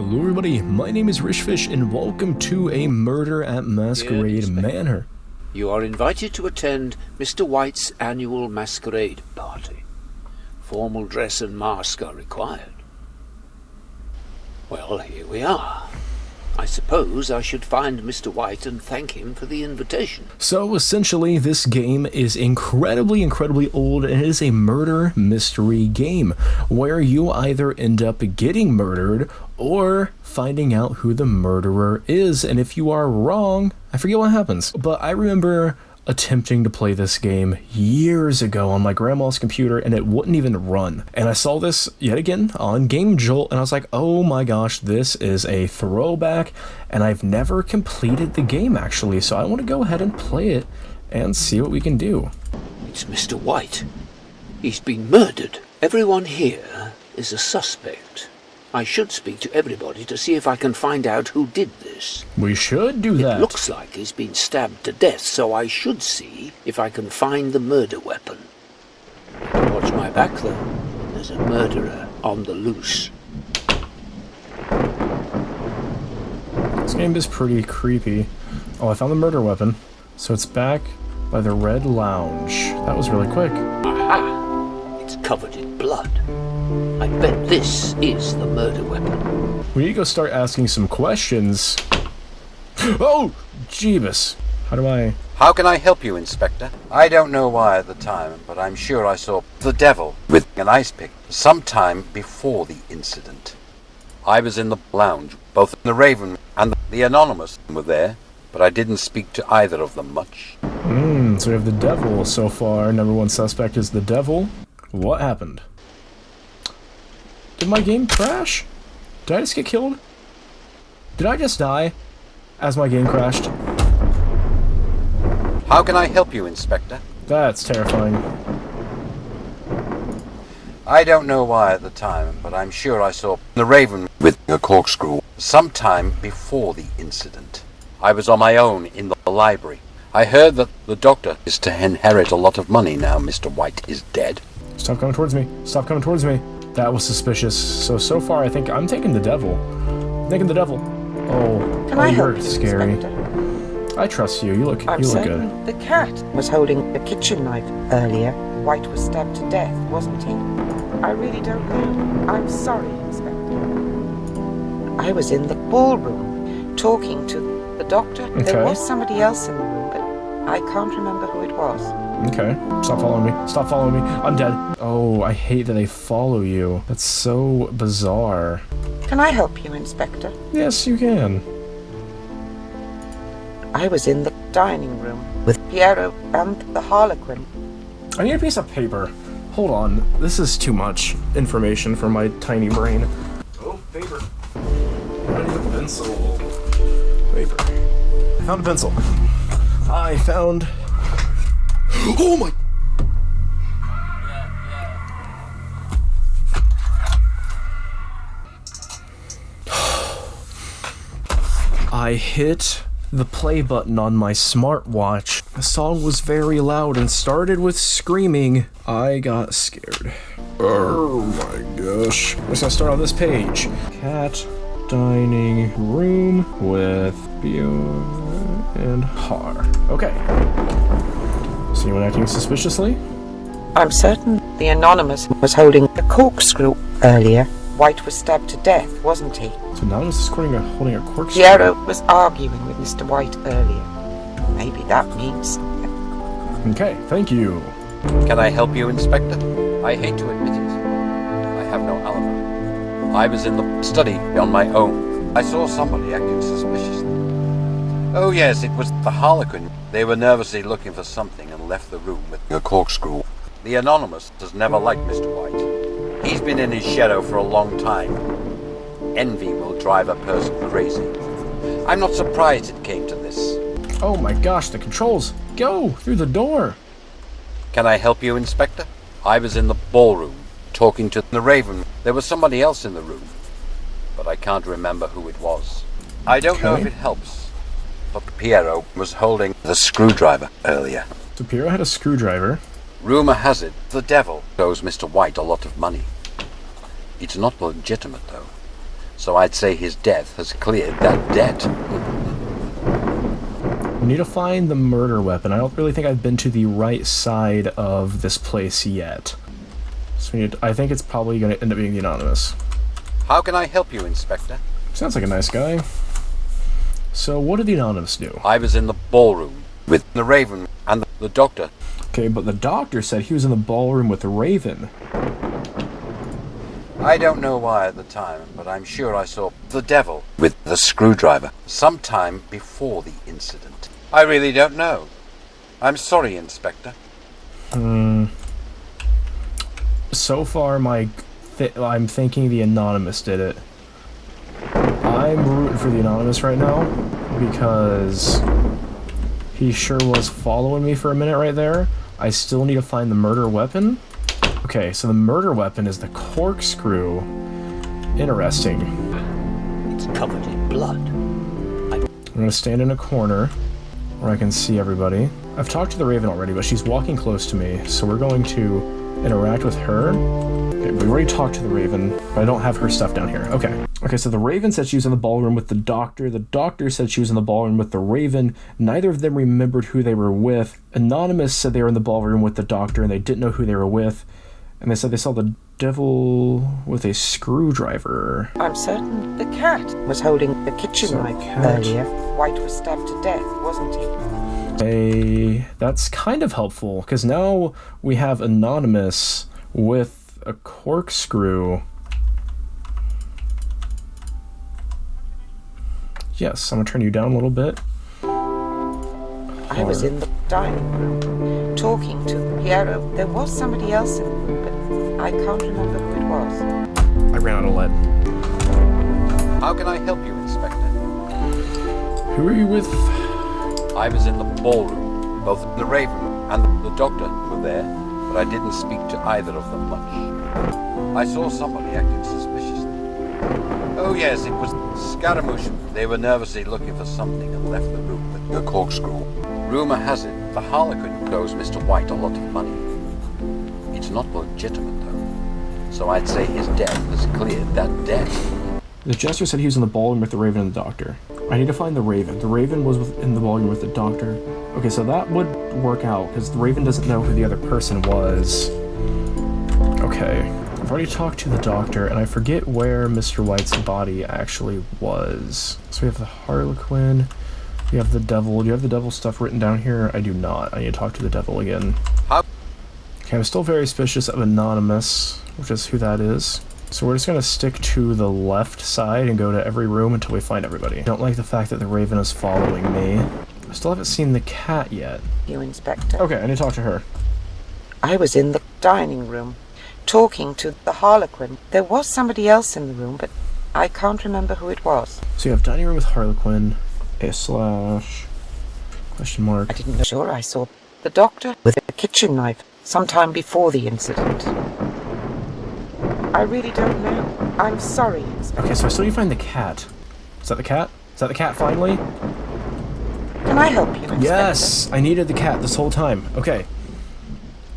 Hello everybody, my name is Rishfish and welcome to a Murder at Masquerade Manor. You are invited to attend Mr. White's annual masquerade party. Formal dress and mask are required. Well, here we are. I suppose I should find Mr. White and thank him for the invitation. So essentially this game is incredibly old and it is a murder mystery game where you either end up getting murdered or finding out who the murderer is, and if you are wrong, I forget what happens. But I remember attempting to play this game years ago on my grandma's computer and it wouldn't even run. And I saw this yet again on Game Jolt and I was like, oh my gosh, this is a throwback, and I've never completed the game actually, so I want to go ahead and play it and see what we can do. It's Mr. White. He's been murdered. Everyone here is a suspect. I should speak to everybody to see if I can find out who did this. We should do that. It looks like he's been stabbed to death, so I should see if I can find the murder weapon. Watch my back, though. There's a murderer on the loose. This game is pretty creepy. Oh, I found the murder weapon. So it's back by the Red Lounge. That was really quick. Aha! It's covered in blood. I bet this is the murder weapon. We need to go start asking some questions. Oh, Jeebus. How can I help you, Inspector? I don't know why at the time, but I'm sure I saw the devil with an ice pick sometime before the incident. I was in the lounge. Both the Raven and the Anonymous were there, but I didn't speak to either of them much. So we have the devil so far. Number one suspect is the devil. What happened? Did my game crash? Did I just get killed? Did I just die as my game crashed? How can I help you, Inspector? That's terrifying. I don't know why at the time, but I'm sure I saw the Raven with a corkscrew sometime before the incident. I was on my own in the library. I heard that the doctor is to inherit a lot of money now Mr. White is dead. Stop coming towards me. Stop coming towards me. That was suspicious. So far I think I'm taking the devil. I'm taking the devil. Can I help you're you, scary. Inspector? I trust you. You look good. The cat was holding a kitchen knife earlier. White was stabbed to death, wasn't he? I really don't know. I'm sorry, Inspector. I was in the ballroom talking to the doctor. Okay. There was somebody else in the room, but I can't remember who it was. Okay. Stop following me. Stop following me. I'm dead. Oh, I hate that they follow you. That's so bizarre. Can I help you, Inspector? Yes, you can. I was in the dining room with Piero and the Harlequin. I need a piece of paper. Hold on. This is too much information for my tiny brain. Oh, paper. I need a pencil. Paper. I found a pencil. I found... Oh my... I hit the play button on my smartwatch. The song was very loud and started with screaming. I got scared. Oh my gosh. I'm just gonna start on this page. Cat dining room with Bio and Har. Okay. Is anyone acting suspiciously? I'm certain the Anonymous was holding a corkscrew earlier. White was stabbed to death, wasn't he? So Anonymous is holding a corkscrew. Piero was arguing with Mr. White earlier. Maybe that means something. Okay, thank you. Can I help you, Inspector? I hate to admit it. I have no alibi. I was in the study on my own. I saw somebody acting suspiciously. Oh yes, it was the Harlequin. They were nervously looking for something and left the room with a corkscrew. The Anonymous has never liked Mr. White. He's been in his shadow for a long time. Envy will drive a person crazy. I'm not surprised it came to this. Oh my gosh, the controls go through the door. Can I help you, Inspector? I was in the ballroom talking to the Raven. There was somebody else in the room, but I can't remember who it was. I don't know if it helps, but Piero was holding the screwdriver earlier. So Piero had a screwdriver. Rumor has it the devil owes Mr. White a lot of money. It's not legitimate, though. So I'd say his death has cleared that debt. We need to find the murder weapon. I don't really think I've been to the right side of this place yet. So I think it's probably going to end up being the Anonymous. How can I help you, Inspector? Sounds like a nice guy. So what did the Anonymous do? I was in the ballroom with the Raven and the Doctor. Okay, but the doctor said he was in the ballroom with the Raven. I don't know why at the time, but I'm sure I saw the devil with the screwdriver sometime before the incident. I really don't know. I'm sorry, Inspector. So far, I'm thinking the Anonymous did it. I'm rooting for the Anonymous right now, because he sure was following me for a minute right there. I still need to find the murder weapon. Okay, so the murder weapon is the corkscrew. Interesting. It's covered in blood. I'm gonna stand in a corner where I can see everybody. I've talked to the Raven already, but she's walking close to me, so we're going to interact with her. Okay, we've already talked to the Raven, but I don't have her stuff down here. Okay, so the Raven said she was in the ballroom with the Doctor. The Doctor said she was in the ballroom with the Raven. Neither of them remembered who they were with. Anonymous said they were in the ballroom with the Doctor, and they didn't know who they were with. And they said they saw the devil with a screwdriver. I'm certain the cat was holding the kitchen knife earlier. White was stabbed to death, wasn't he? That's kind of helpful, because now we have Anonymous with a corkscrew. Yes, I'm going to turn you down a little bit. I was in the dining room, talking to Piero. There was somebody else in the room, but I can't remember who it was. I ran out of lead. How can I help you, Inspector? Who are you with? I was in the ballroom. Both the Raven and the Doctor were there, but I didn't speak to either of them much. I saw somebody acting suspiciously. Oh yes, it was Scaramouche. They were nervously looking for something and left the room with the corkscrew. Rumour has it the Harlequin owes Mr. White a lot of money. It's not legitimate, though. So I'd say his death has cleared that debt. The Jester said he was in the ballroom with the Raven and the Doctor. I need to find the Raven. The Raven was in the ballroom with the Doctor. Okay, so that would work out, because the Raven doesn't know who the other person was. Okay. I've already talked to the Doctor, and I forget where Mr. White's body actually was. So we have the Harlequin, we have the Devil. Do you have the Devil stuff written down here? I do not. I need to talk to the Devil again. Okay, I'm still very suspicious of Anonymous, which is who that is. So we're just going to stick to the left side and go to every room until we find everybody. I don't like the fact that the Raven is following me. I still haven't seen the cat yet. You, Inspector. Okay, I need to talk to her. I was in the dining room, talking to the Harlequin. There was somebody else in the room, but I can't remember who it was. So you have dining room with Harlequin, question mark. I didn't know. Sure, I saw the Doctor with a kitchen knife sometime before the incident. I really don't know. I'm sorry, Inspector. Okay, so I still need to find the cat. Is that the cat? Is that the cat finally? Can I help you, Inspector? Yes! I needed the cat this whole time. Okay.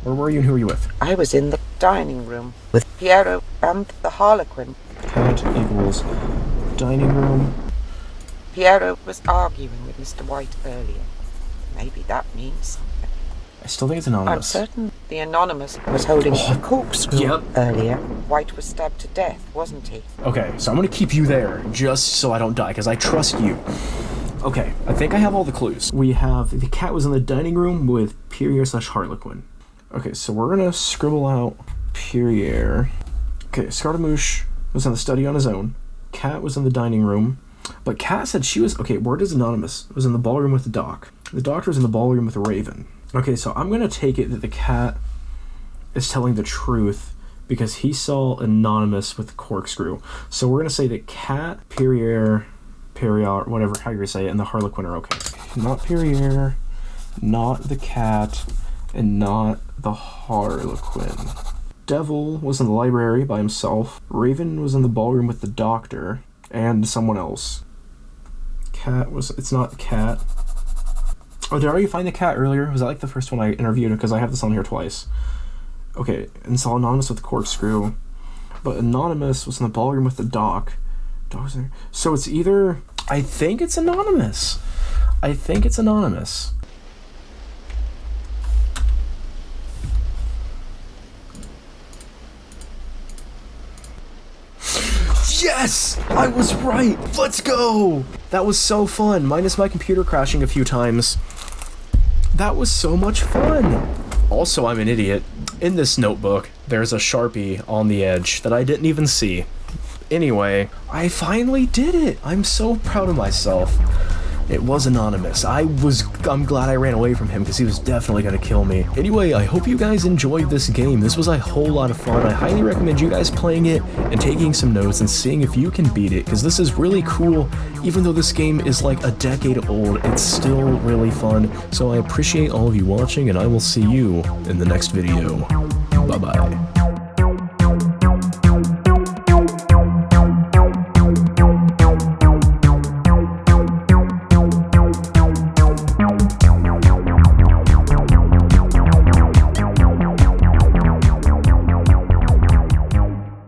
Where were you and who were you with? I was in the dining room with Piero and the Harlequin. Cat equals dining room. Piero was arguing with Mr. White earlier. Maybe that means something. I still think it's I'm Anonymous. certain the Anonymous was holding a corkscrew Yep. earlier. White was stabbed to death, wasn't he? Okay, so I'm gonna keep you there, just so I don't die, because I trust you. Okay, I think I have all the clues. We have the cat was in the dining room with Pierre/Harlequin. Okay, so we're gonna scribble out Pierre. Okay, Scaramouche was in the study on his own. Cat was in the dining room. But Cat said she was... Okay, where does Anonymous? Was in the ballroom with the Doc. The Doctor was in the ballroom with the Raven. Okay, so I'm going to take it that the cat is telling the truth because he saw Anonymous with the corkscrew. So we're going to say that Cat, Pierre, whatever, how you say it, and the Harlequin are okay. Not Pierre, not the cat, and not the Harlequin. Devil was in the library by himself. Raven was in the ballroom with the Doctor and someone else. Cat was... It's not Cat. Oh, did I already find the cat earlier? Was that like the first one I interviewed? Because I have this on here twice. Okay, and saw Anonymous with the corkscrew. But Anonymous was in the ballroom with the Doc. So it's either... I think it's anonymous. I think it's anonymous. Yes! I was right! Let's go! That was so fun, minus my computer crashing a few times. That was so much fun! Also, I'm an idiot. In this notebook, there's a Sharpie on the edge that I didn't even see. Anyway, I finally did it! I'm so proud of myself. It was anonymous. I'm glad I ran away from him because he was definitely gonna kill me. Anyway, I hope you guys enjoyed this game. This was a whole lot of fun. I highly recommend you guys playing it and taking some notes and seeing if you can beat it, because this is really cool. Even though this game is like a decade old, it's still really fun. So I appreciate all of you watching, and I will see you in the next video. Bye-bye.